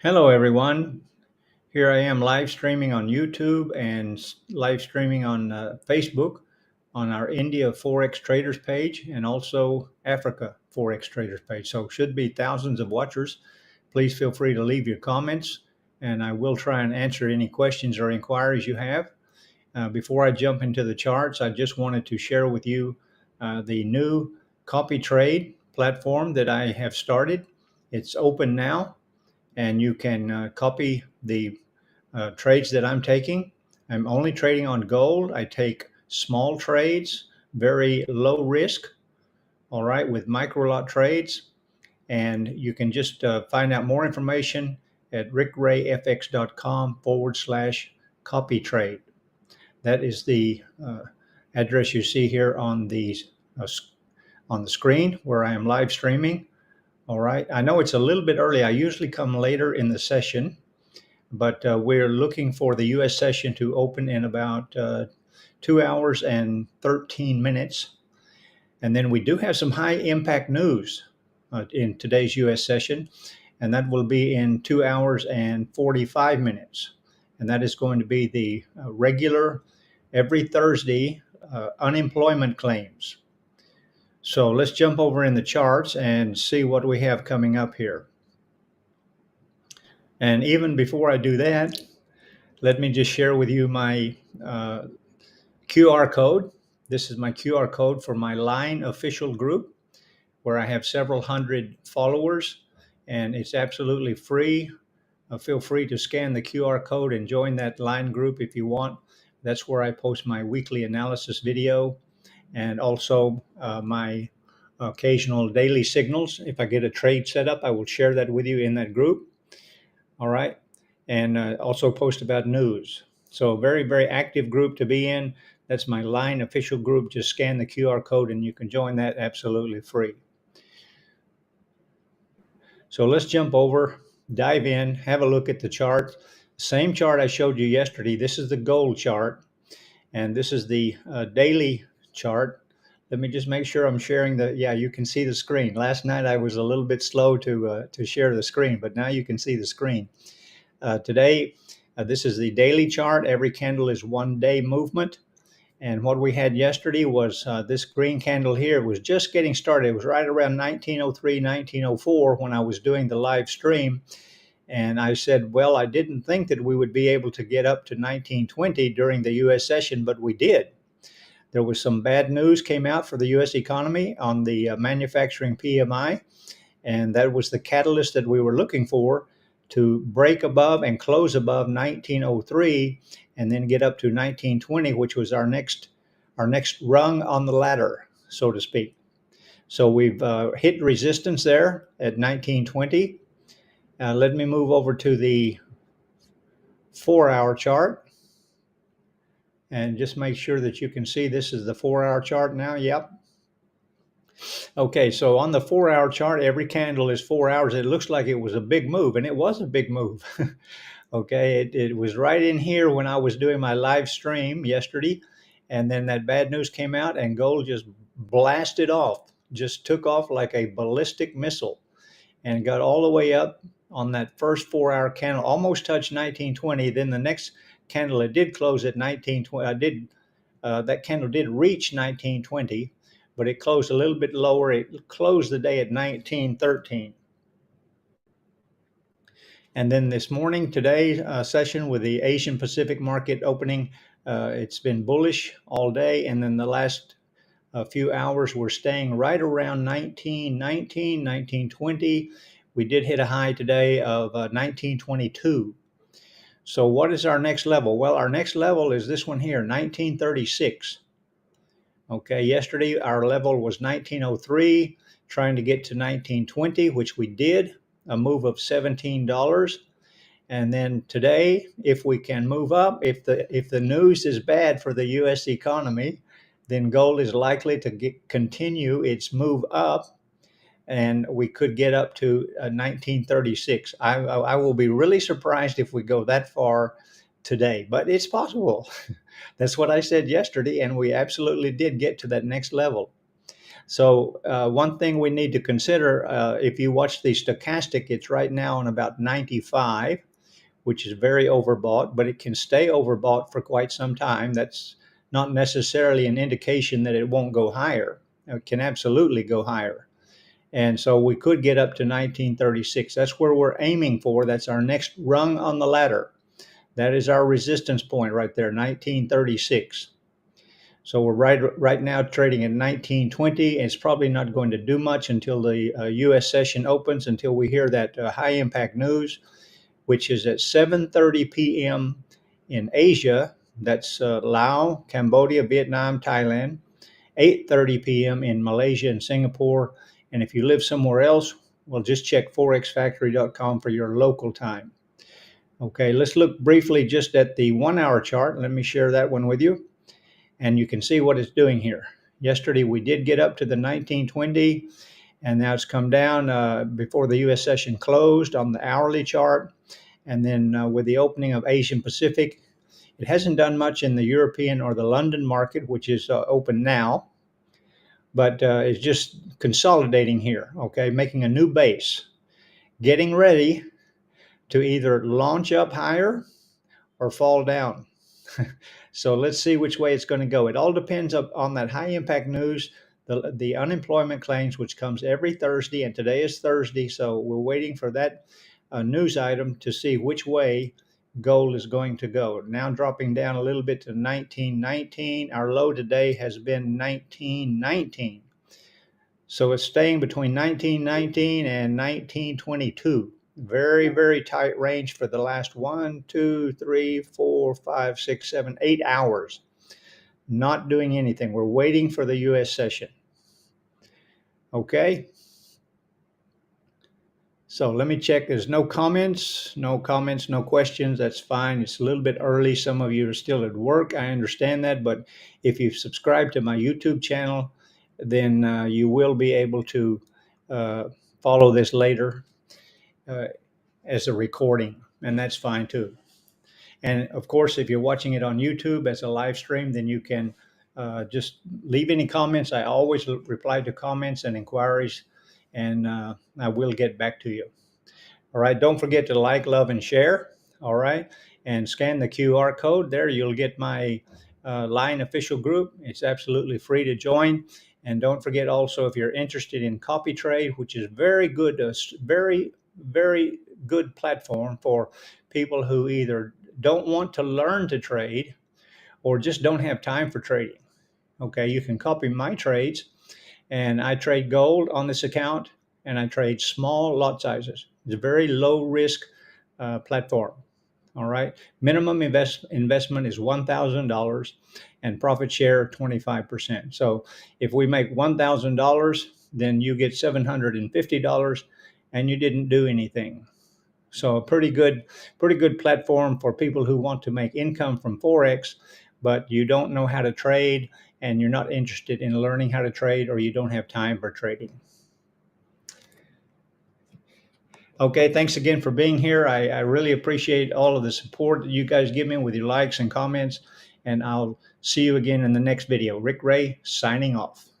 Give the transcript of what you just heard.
Hello, everyone. Here I am live streaming on YouTube and live streaming on Facebook on our India Forex Traders page and also Africa Forex Traders page. So should be thousands of watchers. Please feel free to leave your comments and I will try and answer any questions or inquiries you have. Before I jump into the charts, I just wanted to share with you the new CopyTrade platform that I have started. It's open now and you can copy the trades that I'm taking. I'm only trading on gold. I take small trades, very low risk, all right, with micro lot trades. And you can just find out more information at rickrayfx.com/CopyTrade. That is the address you see here on the screen where I am live streaming. All right, I know it's a little bit early. I usually come later in the session, but we're looking for the U.S. session to open in about 2 hours and 13 minutes. And then we do have some high impact news in today's U.S. session, and that will be in 2 hours and 45 minutes. And that is going to be the regular every Thursday unemployment claims. So let's jump over in the charts and see what we have coming up here. And even before I do that, let me just share with you my QR code. This is my QR code for my Line official group, where I have several hundred followers, and it's absolutely free. Feel free to scan the QR code and join that Line group if you want. That's where I post my weekly analysis video and also my occasional daily signals. If I get a trade set up, I will share that with you in that group. All right. And also post about news. So very, very active group to be in. That's my Line official group. Just scan the QR code and you can join that absolutely free. So let's jump over, dive in, have a look at the chart. Same chart I showed you yesterday. This is the gold chart, and this is the daily chart. Let me just make sure I'm sharing yeah, you can see the screen. Last night I was a little bit slow to share the screen, but now you can see the screen. Today, this is the daily chart. Every candle is 1 day movement. And what we had yesterday was this green candle here was just getting started. It was right around 1903, 1904 when I was doing the live stream. And I said, well, I didn't think that we would be able to get up to 1920 during the U.S. session, but we did. There was some bad news came out for the U.S. economy on the manufacturing PMI, and that was the catalyst that we were looking for to break above and close above 1903 and then get up to 1920, which was our next rung on the ladder, so to speak. So we've hit resistance there at 1920. Let me move over to the 4-hour chart and just make sure that you can see this is the 4-hour chart now. Yep. Okay, so on the 4-hour chart, every candle is 4 hours. It looks like it was a big move, and it was a big move. Okay, it was right in here when I was doing my live stream yesterday, and then that bad news came out, and gold just blasted off, just took off like a ballistic missile, and got all the way up on that first 4-hour candle, almost touched 1920. Then the next candle, it did close at 1920. That candle did reach 1920. But it closed a little bit lower. It closed the day at 1913. And then this morning, today's session with the Asian Pacific market opening, it's been bullish all day. And then the last few hours, we're staying right around 1919, 1920. We did hit a high today of 1922. So what is our next level? Well, our next level is this one here, 1936. Okay, yesterday our level was 1903, trying to get to 1920, which we did, a move of $17. And then today, if we can move up, if the news is bad for the U.S. economy, then gold is likely to continue its move up, and we could get up to 1936. I will be really surprised if we go that far today, but it's possible. That's what I said yesterday, and we absolutely did get to that next level. So one thing we need to consider, if you watch the stochastic, it's right now on about 95, which is very overbought, but it can stay overbought for quite some time. That's not necessarily an indication that it won't go higher. It can absolutely go higher. And so we could get up to 1936. That's where we're aiming for. That's our next rung on the ladder. That is our resistance point right there, 1936. So we're right now trading at 1920. It's probably not going to do much until the U.S. session opens, until we hear that high impact news, which is at 7:30 p.m. in Asia. That's Laos, Cambodia, Vietnam, Thailand. 8:30 p.m. in Malaysia and Singapore. And if you live somewhere else, well, just check forexfactory.com for your local time. Okay, let's look briefly just at the 1 hour chart. Let me share that one with you. And you can see what it's doing here. Yesterday, we did get up to the 1920, and now it's come down before the U.S. session closed on the hourly chart. And then with the opening of Asian Pacific, it hasn't done much in the European or the London market, which is open now, but it's just consolidating here, okay, making a new base, getting ready to either launch up higher or fall down. So let's see which way it's going to go. It all depends on that high impact news, the unemployment claims, which comes every Thursday, and today is Thursday, so we're waiting for that news item to see which way gold is going to go. Now dropping down a little bit to 1919. Our low today has been 1919. So it's staying between 1919 and 1922. Very, very tight range for the last 1, 2, 3, 4, 5, 6, 7, 8 hours. Not doing anything. We're waiting for the U.S. session. Okay. So let me check. There's no comments, no questions. That's fine. It's a little bit early. Some of you are still at work. I understand that. But if you've subscribed to my YouTube channel, then you will be able to follow this later as a recording, and that's fine too. And of course, if you're watching it on YouTube as a live stream, then you can just leave any comments. I always reply to comments and inquiries, and I will get back to you. All right, don't forget to like, love, and share. All right, and scan the QR code there. You'll get my Line official group. It's absolutely free to join. And don't forget also, if you're interested in CopyTrade, which is very good, very, very good platform for people who either don't want to learn to trade or just don't have time for trading. Okay, you can copy my trades, and I trade gold on this account, and I trade small lot sizes. It's a very low risk platform. All right, minimum investment is $1,000 and profit share 25%. So if we make $1,000, then you get $750 and you didn't do anything. So a pretty good platform for people who want to make income from Forex, but you don't know how to trade, and you're not interested in learning how to trade, or you don't have time for trading. Okay, thanks again for being here. I really appreciate all of the support that you guys give me with your likes and comments, and I'll see you again in the next video. Rick Ray signing off.